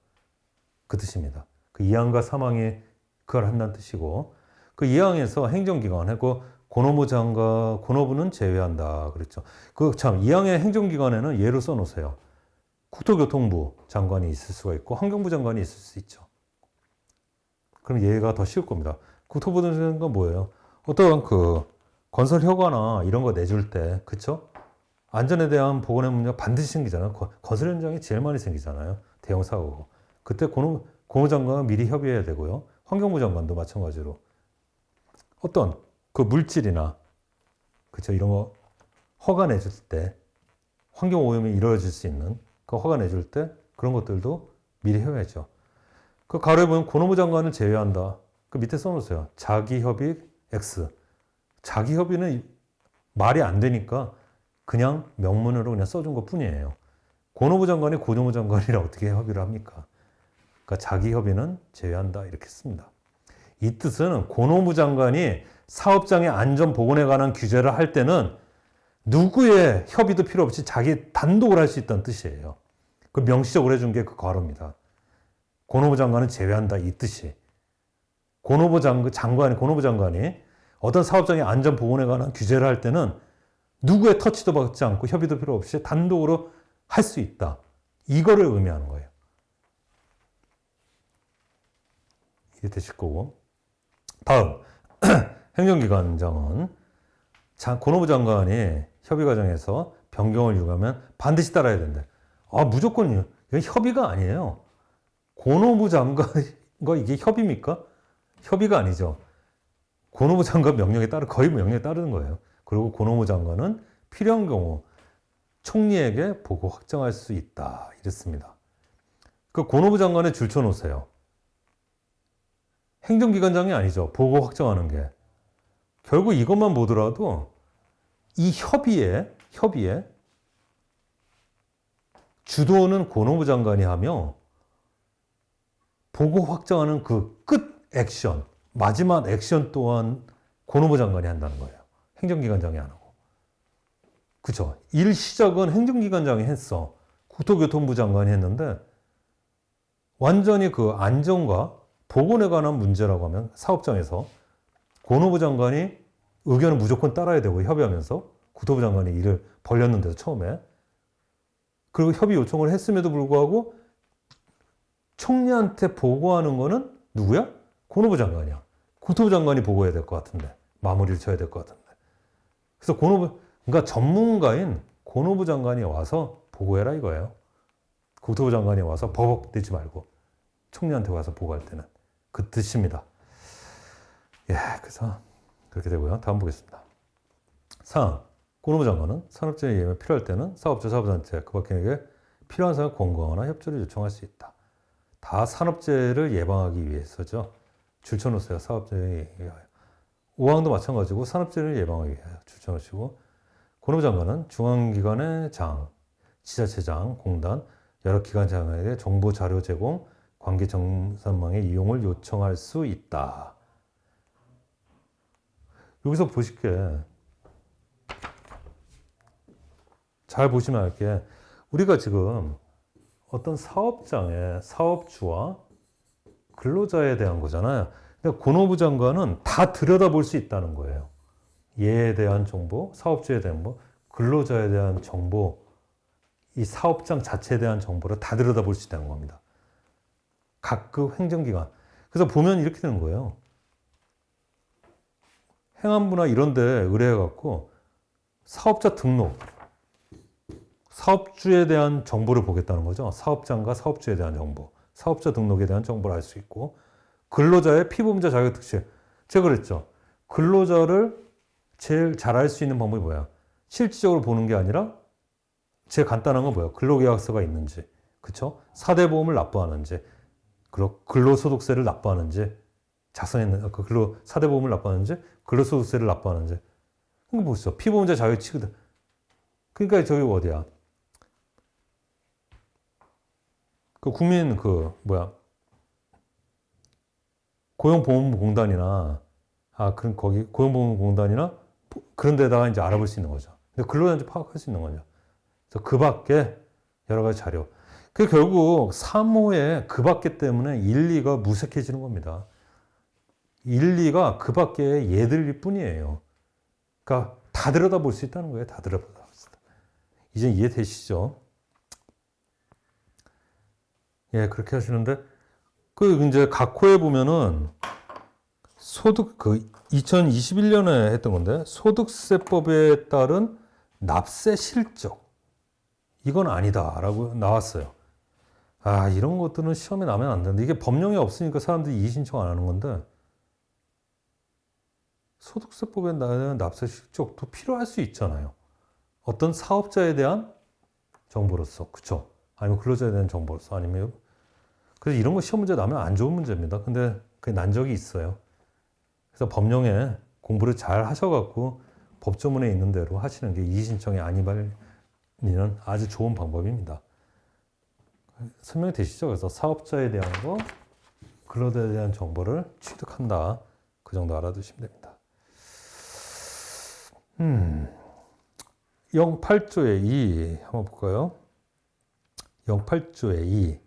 그 뜻입니다. 그 2항과 3항이 그걸 한다는 뜻이고, 그 2항에서 행정기관에 그 권오부 장관, 권오부는 제외한다 그랬죠. 그 참 2항의 행정기관에는 예로 써놓으세요. 국토교통부 장관이 있을 수가 있고 환경부 장관이 있을 수 있죠. 그럼 얘가 더 쉬울 겁니다. 국토부 장관 뭐예요? 어떠한 그 건설 허가나 이런 거 내줄 때, 그쵸? 안전에 대한 보건의 문제가 반드시 생기잖아요. 건설 현장이 제일 많이 생기잖아요. 대형 사고. 그때 고무 장관은 미리 협의해야 되고요. 환경부 장관도 마찬가지로 어떤 그 물질이나 그쵸 이런 거 허가 내줄 때 환경 오염이 이루어질 수 있는 그 허가 내줄 때 그런 것들도 미리 해야죠. 그 가로에 보면 고노부 장관을 제외한다. 그 밑에 써놓으세요. 자기협의 X. 자기협의는 말이 안 되니까 그냥 명문으로 그냥 써준 것 뿐이에요. 고노부 장관이 고노부 장관이랑 어떻게 협의를 합니까? 그러니까 자기협의는 제외한다 이렇게 씁니다. 이 뜻은 고노부 장관이 사업장의 안전 보건에 관한 규제를 할 때는 누구의 협의도 필요 없이 자기 단독으로 할 수 있다는 뜻이에요. 그 명시적으로 해준 게 그 괄호입니다. 고노부 장관은 제외한다 이 뜻이. 고노부 장관이 어떤 사업장의 안전 보건에 관한 규제를 할 때는 누구의 터치도 받지 않고 협의도 필요 없이 단독으로 할 수 있다. 이거를 의미하는 거예요. 이해 되실 거고. 다음 행정기관장은 고노부 장관이 협의 과정에서 변경을 요구하면 반드시 따라야 된대. 아, 무조건이요. 이건 협의가 아니에요. 고노부 장관과 이게 협의입니까? 협의가 아니죠. 고노부 장관 명령에 거의 명령에 따르는 거예요. 그리고 고노부 장관은 필요한 경우 총리에게 보고 확정할 수 있다. 이랬습니다. 그 고노부 장관에 줄쳐 놓으세요. 행정기관장이 아니죠. 보고 확정하는 게. 결국 이것만 보더라도 이 협의에 주도는 고노부 장관이 하며 보고 확정하는 그 끝 액션, 마지막 액션 또한 고노부 장관이 한다는 거예요. 행정기관장이 안 하고. 그쵸? 일 시작은 행정기관장이 했어. 국토교통부 장관이 했는데 완전히 그 안전과 보건에 관한 문제라고 하면 사업장에서 고노부 장관이 의견을 무조건 따라야 되고 협의하면서 국토부 장관이 일을 벌렸는데도 처음에 그리고 협의 요청을 했음에도 불구하고 총리한테 보고하는 거는 누구야? 고노부 장관이야. 국토부 장관이 보고해야 될 것 같은데 마무리를 쳐야 될 것 같은데 그래서 그러니까 전문가인 고노부 장관이 와서 보고해라 이거예요. 국토부 장관이 와서 버벅대지 말고 총리한테 와서 보고할 때는 그 뜻입니다. 예, 그래서 그렇게 되고요. 다음 보겠습니다. 4. 고노부 장관은 산업재해 예외 필요할 때는 사업자한테 그 밖에게 필요한 사항을 권고하거나 협조를 요청할 수 있다. 다 산업재해를 예방하기 위해서죠. 줄쳐놓으세요. 사업재해 위하여. 5항도 마찬가지고 산업재해를 예방하기 위하여 줄쳐놓으시고 고노부 장관은 중앙기관의 장, 지자체장, 공단, 여러 기관장에게 정보 자료 제공, 관계 정산망의 이용을 요청할 수 있다. 여기서 보실 게 잘 보시면 알게 우리가 지금 어떤 사업장의 사업주와 근로자에 대한 거잖아요. 근데 고노부 장관은 다 들여다볼 수 있다는 거예요. 얘에 대한 정보, 사업주에 대한 정보, 근로자에 대한 정보, 이 사업장 자체에 대한 정보를 다 들여다볼 수 있다는 겁니다. 각급 행정기관. 그래서 보면 이렇게 되는 거예요. 행안부나 이런 데 의뢰해갖고 사업자 등록, 사업주에 대한 정보를 보겠다는 거죠. 사업장과 사업주에 대한 정보, 사업자 등록에 대한 정보를 알 수 있고 근로자의 피보험자 자격 특실. 제가 그랬죠. 근로자를 제일 잘 알 수 있는 방법이 뭐야? 실질적으로 보는 게 아니라 제일 간단한 건 뭐야? 근로계약서가 있는지, 그쵸? 4대 보험을 납부하는지, 그리고 근로소득세를 납부하는지, 작성했는, 4대 보험을 납부하는지, 근로소득세를 납부하는지. 이거 보시죠. 피보험자 자격치거든. 그러니까 저기 어디야? 그 국민 그 뭐야 고용보험공단이나 그런 거기 고용보험공단이나 그런 데다가 이제 알아볼 수 있는 거죠. 근데 근로자인지 파악할 수 있는 거죠. 그래서 그 밖에 여러 가지 자료. 그 결국 3호의 그 밖에 때문에 1, 2가 무색해지는 겁니다. 1, 2가 그 밖에 얘들일 뿐이에요. 그러니까 다 들여다볼 수 있다는 거예요. 다 들여다볼 수 있다. 이제 이해되시죠? 예, 그렇게 하시는데 그 이제 각 호에 보면은 소득 그 2021년에 했던 건데 소득세법에 따른 납세 실적 이건 아니다라고 나왔어요. 이런 것들은 시험에 나면 안 되는데 이게 법령이 없으니까 사람들이 이의 신청 안 하는 건데 소득세법에 따른 납세 실적도 필요할 수 있잖아요. 어떤 사업자에 대한 정보로서, 그쵸? 아니면 근로자에 대한 정보로서, 아니면 그래서 이런 거 시험 문제 나면 안 좋은 문제입니다. 근데 그게 난 적이 있어요. 그래서 법령에 공부를 잘 하셔갖고 법조문에 있는 대로 하시는 게 이의신청의 안이발리는 아주 좋은 방법입니다. 설명이 되시죠? 그래서 사업자에 대한 거, 근로자에 대한 정보를 취득한다. 그 정도 알아두시면 됩니다. 08조의 2 한번 볼까요? 08조의 2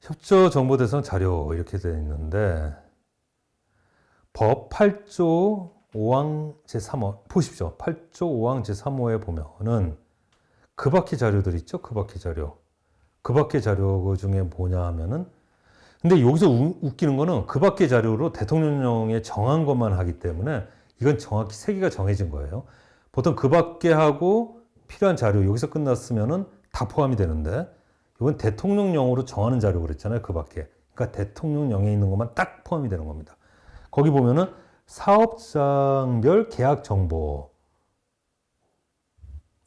협조 정보 대상 자료 이렇게 되어 있는데 법 8조 5항 제3호 보십시오. 8조 5항 제3호에 보면은 그 밖의 자료들 있죠? 그 밖의 자료. 그 밖의 자료 그 중에 뭐냐 하면은 근데 여기서 웃기는 거는 그 밖의 자료로 대통령령에 정한 것만 하기 때문에 이건 정확히 세계가 정해진 거예요. 보통 그 밖에 하고 필요한 자료 여기서 끝났으면은 다 포함이 되는데 이건 대통령령으로 정하는 자료 그랬잖아요. 그 밖에. 그러니까 대통령령에 있는 것만 딱 포함이 되는 겁니다. 거기 보면은 사업장별 계약 정보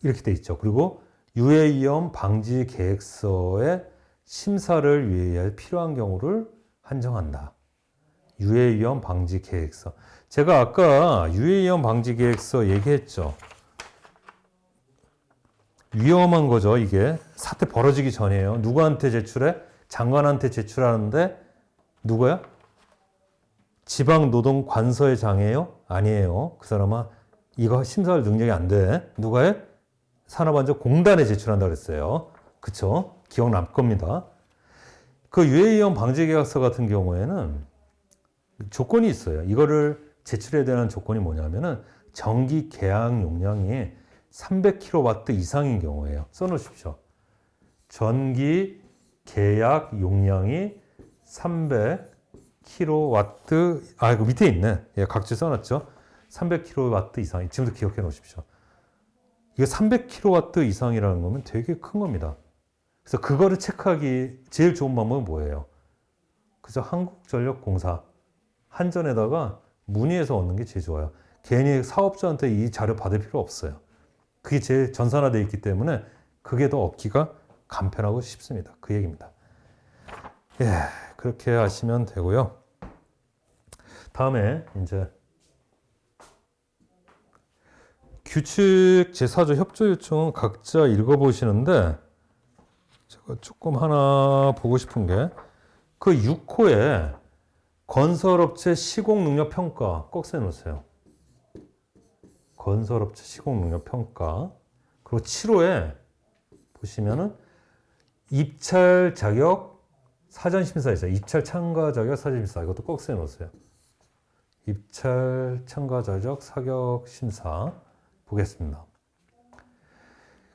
이렇게 돼 있죠. 그리고 유해 위험 방지 계획서의 심사를 위해 필요한 경우를 한정한다. 유해 위험 방지 계획서. 제가 아까 유해 위험 방지 계획서 얘기했죠. 위험한 거죠, 이게. 사태 벌어지기 전이에요. 누구한테 제출해? 장관한테 제출하는데 누구야? 지방노동관서의 장이에요? 아니에요. 그 사람은 이거 심사할 능력이 안 돼. 누가 해? 산업안전공단에 제출한다고 그랬어요. 그쵸? 기억날 겁니다. 그 유해위험 방지계약서 같은 경우에는 조건이 있어요. 이거를 제출해야 되는 조건이 뭐냐면은 전기 계약 용량이 300kW 이상인 경우예요. 써놓으십시오. 전기 계약 용량이 300kW, 이거 밑에 있네. 예, 각지 써놨죠. 300kW 이상. 지금도 기억해 놓으십시오. 이게 300kW 이상이라는 거면 되게 큰 겁니다. 그래서 그거를 체크하기 제일 좋은 방법은 뭐예요? 그래서 한국전력공사, 한전에다가 문의해서 얻는 게 제일 좋아요. 괜히 사업자한테 이 자료 받을 필요 없어요. 그게 제일 전산화되어 있기 때문에 그게 더 얻기가 간편하고 쉽습니다. 그 얘기입니다. 예, 그렇게 하시면 되고요. 다음에 이제 규칙 제4조 협조 요청은 각자 읽어보시는데 제가 조금 하나 보고 싶은 게 그 6호에 건설업체 시공능력 평가 꼭 써놓으세요. 건설업체 시공능력 평가. 그리고 7호에 보시면은 입찰 자격 사전심사 있어요. 입찰 참가 자격 사전심사. 이것도 꼭 써놓으세요. 입찰 참가 자격 사격 심사 보겠습니다.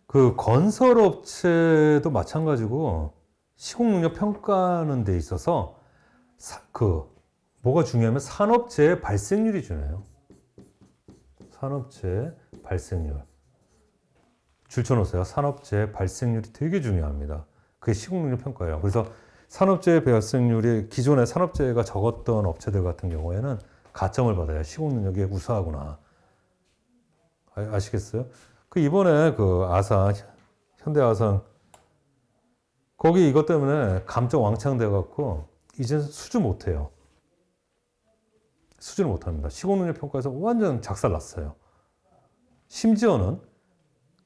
그 건설업체도 마찬가지고 시공능력 평가하는 데 있어서 뭐가 중요하면 산업재해 발생률이 중요해요. 산업재해 발생률. 줄쳐놓으세요. 산업재해 발생률이 되게 중요합니다. 그게 시공능력 평가예요. 그래서 산업재해 발생률이 기존에 산업재해가 적었던 업체들 같은 경우에는 가점을 받아요. 시공능력이 우수하구나. 아시겠어요? 그 이번에 그 아산, 현대아산 거기 이것 때문에 감점 왕창 돼갖고 이제 수주 못해요. 수주를 못합니다. 시공능력 평가에서 완전 작살 났어요. 심지어는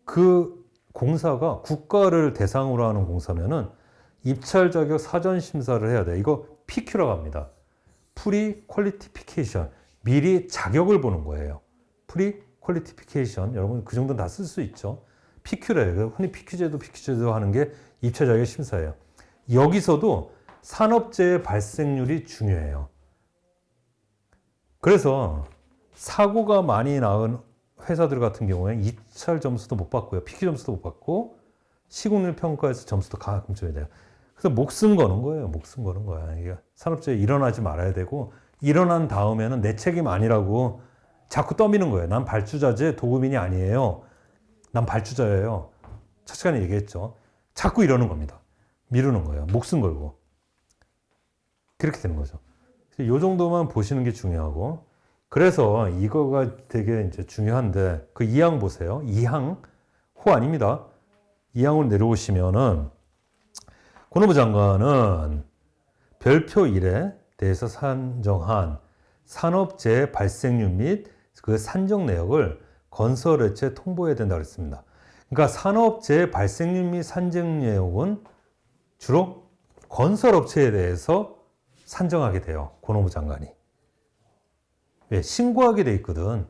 그 공사가 국가를 대상으로 하는 공사면은 입찰 자격 사전 심사를 해야 돼. 이거 PQ라고 합니다. 프리 퀄리티피케이션. 미리 자격을 보는 거예요. 프리 퀄리티피케이션. 여러분 그 정도는 다 쓸 수 있죠. PQ래요. 흔히 PQ제도 하는 게 입찰 자격 심사예요. 여기서도 산업재해 발생률이 중요해요. 그래서 사고가 많이 나은 회사들 같은 경우에 입찰 점수도 못 받고요. PQ 점수도 못 받고 시공률 평가에서 점수도 가끔 줘야 돼요. 그래서 목숨 거는 거예요. 목숨 거는 거야. 이게 산업재해 일어나지 말아야 되고 일어난 다음에는 내 책임 아니라고 자꾸 떠미는 거예요. 난 발주자재 도급인이 아니에요. 난 발주자예요. 첫 시간에 얘기했죠. 자꾸 이러는 겁니다. 미루는 거예요. 목숨 걸고. 그렇게 되는 거죠. 이 정도만 보시는 게 중요하고 그래서 이거가 되게 이제 중요한데 그 2항 보세요. 2항 호 아닙니다. 2항으로 내려오시면은 권오부 장관은 별표 1에 대해서 산정한 산업재해 발생률 및 그 산정 내역을 건설업체에 통보해야 된다고 했습니다. 그러니까 산업재해 발생률 및 산정 내역은 주로 건설업체에 대해서 산정하게 돼요. 권오부 장관이. 왜? 신고하게 돼 있거든.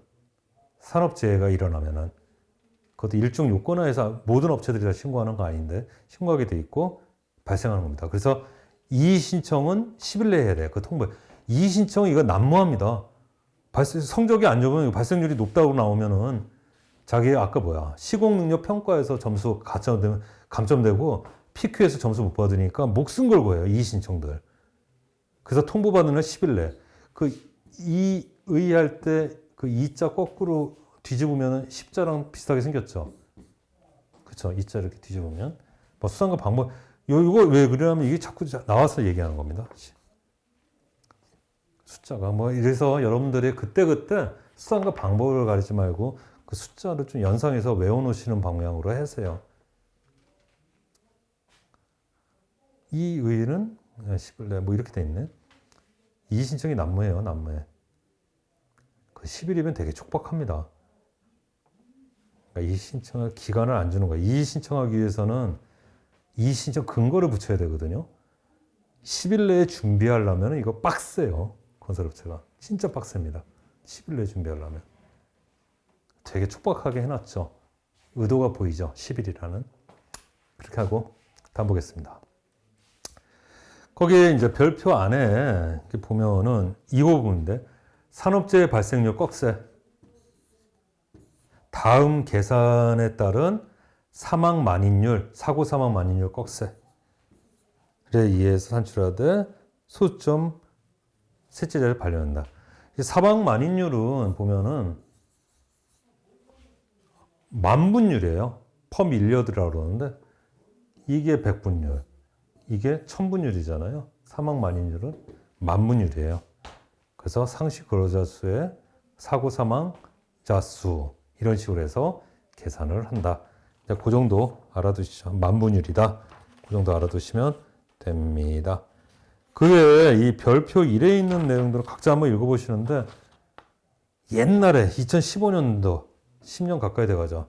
산업재해가 일어나면은. 그것도 일종 요건화해서 모든 업체들이 다 신고하는 거 아닌데 신고하게 돼 있고 발생하는 겁니다. 그래서 이의 신청은 10일 내에 해야 돼요. 그 통보에. 이의 신청은 이거 난무합니다. 성적이 안 좋으면 발생률이 높다고 나오면은 자기 아까 시공 능력 평가에서 점수 감점되고 PQ에서 점수 못 받으니까 목숨 걸고 해요. 이의 신청들. 그래서 통보받은 날 10일 내. 그 의의할 때 그 이자 거꾸로 뒤집으면 십자랑 비슷하게 생겼죠. 그렇죠. 이자 이렇게 뒤집으면 뭐 수상과 방법 이거 왜 그러냐면 이게 자꾸 나와서 얘기하는 겁니다. 숫자가 뭐 이래서 여러분들이 그때그때 수단과 방법을 가리지 말고 그 숫자를 좀 연상해서 외워놓으시는 방향으로 하세요. 이 의의는 10일 내 뭐 이렇게 돼 있네. 이의 신청이 난무해요. 난무해. 그 10일이면 되게 촉박합니다. 그러니까 이의 신청할 기간을 안 주는 거예요. 이의 신청하기 위해서는 이의 신청 근거를 붙여야 되거든요. 10일 내에 준비하려면 이거 빡세요. 건설업체가. 진짜 빡셉니다. 10일 내에 준비하려면. 되게 촉박하게 해놨죠. 의도가 보이죠. 10일이라는. 그렇게 하고 다음 보겠습니다. 거기에 이제 별표 안에 이렇게 보면은 이 부분인데 산업재해 발생률 꺽쇠. 다음 계산에 따른 사망 만인율, 사고 사망 만인율 꺽쇠. 에 의해서 산출하되 소점 셋째 자리를 반려한다. 사망 만인율은 보면은 만분율이에요. 퍼 밀리어드라고 그러는데 이게 100분율, 이게 1000분율이잖아요. 사망 만인율은 만분율이에요. 그래서 상시 근로자 수의 사고 사망자 수 이런 식으로 해서 계산을 한다. 그 정도 알아두시죠. 만분율이다. 그 정도 알아두시면 됩니다. 그 외에 이 별표 1에 있는 내용들을 각자 한번 읽어보시는데 옛날에 2015년도 10년 가까이 돼가죠.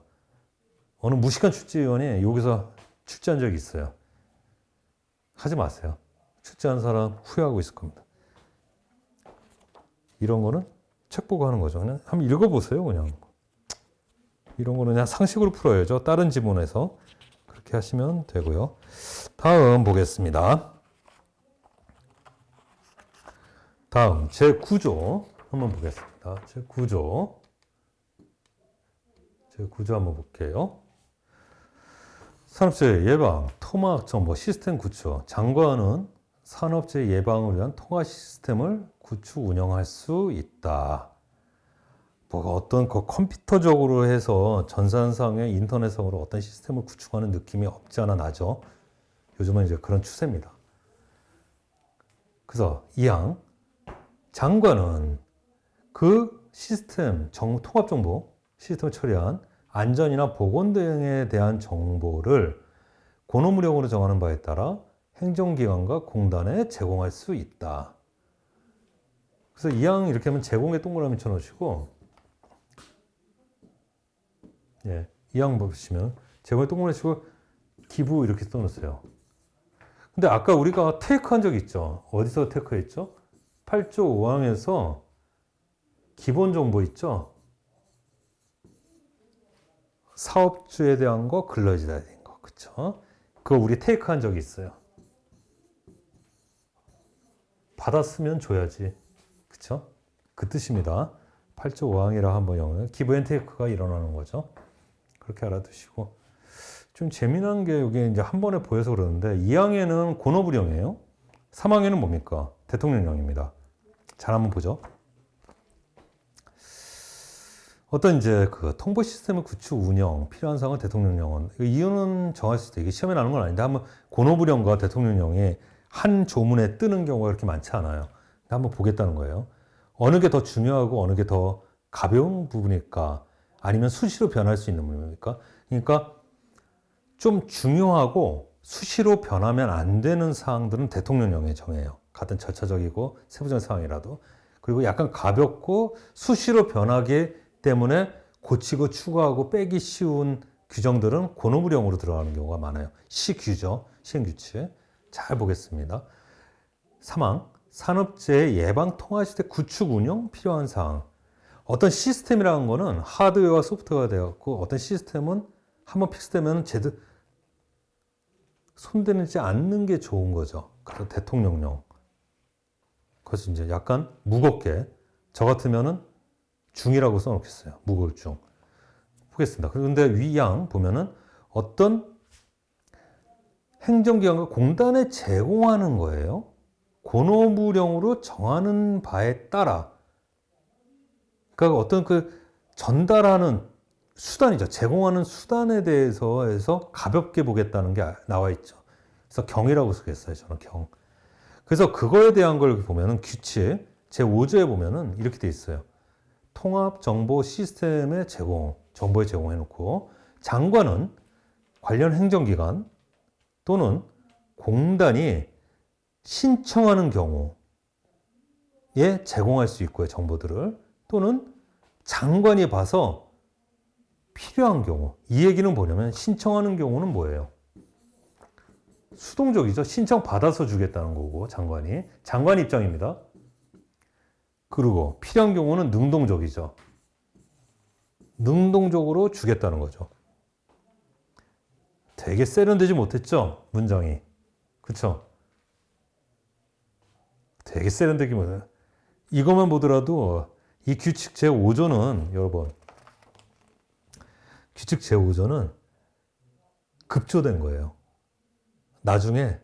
어느 무식한 출제위원이 여기서 출제한 적이 있어요. 하지 마세요. 출제한 사람 후회하고 있을 겁니다. 이런 거는 책 보고 하는 거죠. 그냥 한번 읽어보세요. 그냥. 이런 거는 그냥 상식으로 풀어야죠. 다른 지문에서. 그렇게 하시면 되고요. 다음 보겠습니다. 다음 제9조 한번 보겠습니다. 제9조 한번 볼게요. 산업재해 예방, 통합 정보 시스템 구축. 장관은 산업재해 예방을 위한 통합 시스템을 구축 운영할 수 있다. 뭐가 어떤 컴퓨터적으로 해서 전산상의 인터넷상으로 어떤 시스템을 구축하는 느낌이 없지 않아 나죠. 요즘은 이제 그런 추세입니다. 그래서 이항 장관은 그 시스템 통합 정보 시스템을 처리한 안전이나 보건 등에 대한 정보를 권오무령으로 정하는 바에 따라 행정기관과 공단에 제공할 수 있다. 그래서 이항 이렇게 하면 제공에 동그라미 쳐놓으시고, 예, 이항 보시면 제곱에 동그라미 치고 기부 이렇게 써놓으세요. 근데 아까 우리가 테이크한 적 있죠. 어디서 테이크했죠? 8조 5항에서 기본 정보 있죠. 사업주에 대한 거, 근로자에 대한 거, 그쵸? 그거 우리 테이크한 적이 있어요. 받았으면 줘야지, 그쵸? 그 뜻입니다. 8조 5항이라 한번 영어 기브 앤 테이크가 일어나는 거죠. 그렇게 알아두시고 좀 재미난 게 여기 이제 한 번에 보여서 그러는데 2항에는 권오부령이에요. 3항에는 뭡니까? 대통령령입니다. 잘 한번 보죠. 어떤 이제 그 통보 시스템의 구축 운영 필요한 사항은 대통령령은 이유는 정할 수 있어요. 이게 시험에 나오는 건 아닌데 한번 권오부령과 대통령령이 한 조문에 뜨는 경우가 그렇게 많지 않아요. 한번 보겠다는 거예요. 어느 게 더 중요하고 어느 게 더 가벼운 부분일까? 아니면 수시로 변할 수 있는 부분입니까? 그러니까 좀 중요하고 수시로 변하면 안 되는 사항들은 대통령령에 정해요. 같은 절차적이고 세부적인 사항이라도. 그리고 약간 가볍고 수시로 변하기 때문에 고치고 추가하고 빼기 쉬운 규정들은 권오부령으로 들어가는 경우가 많아요. 시규죠. 시행규칙. 잘 보겠습니다. 3항. 산업재해 예방 통화시대 구축 운영 필요한 사항. 어떤 시스템이라는 거는 하드웨어와 소프트웨어가 되었고 어떤 시스템은 한번 픽스되면 제대로 손대지 않는 게 좋은 거죠. 그래서 대통령령. 그래서 이제 약간 무겁게 저 같으면은 중이라고 써놓겠어요. 무거울 중. 보겠습니다. 그런데 위양 보면은 어떤 행정기관과 공단에 제공하는 거예요. 권오부령으로 정하는 바에 따라. 그러니까 어떤 그 전달하는 수단이죠. 제공하는 수단에 대해서 해서 가볍게 보겠다는 게 나와 있죠. 그래서 경이라고 쓰겠어요. 저는 경. 그래서 그거에 대한 걸 보면은 규칙 제5조에 보면은 이렇게 돼 있어요. 통합 정보 시스템의 제공, 정보에 제공해 놓고 장관은 관련 행정기관 또는 공단이 신청하는 경우에 제공할 수 있고요. 정보들을 또는 장관이 봐서 필요한 경우. 이 얘기는 뭐냐면 신청하는 경우는 뭐예요? 수동적이죠. 신청 받아서 주겠다는 거고 장관 입장입니다. 그리고 필요한 경우는 능동적이죠. 능동적으로 주겠다는 거죠. 되게 세련되지 못했죠? 문장이. 그쵸? 되게 세련되게 못해요. 이것만 보더라도 이 규칙 제5조는 여러분 규칙 제5조는 급조된 거예요. 나중에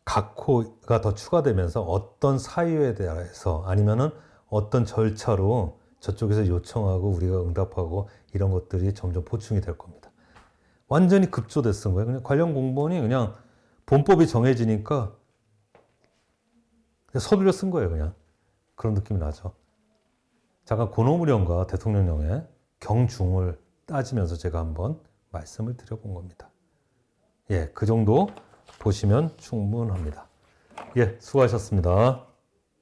각호가 더 추가되면서 어떤 사유에 대해서 아니면은 어떤 절차로 저쪽에서 요청하고 우리가 응답하고 이런 것들이 점점 보충이 될 겁니다. 완전히 급조됐은 거예요. 그냥 관련 공무원이 그냥 본법이 정해지니까 그냥 서둘러 쓴 거예요. 그냥 그런 느낌이 나죠. 잠깐 권오부령과 대통령령의 경중을 따지면서 제가 한번 말씀을 드려본 겁니다. 예, 그 정도 보시면 충분합니다. 예, 수고하셨습니다.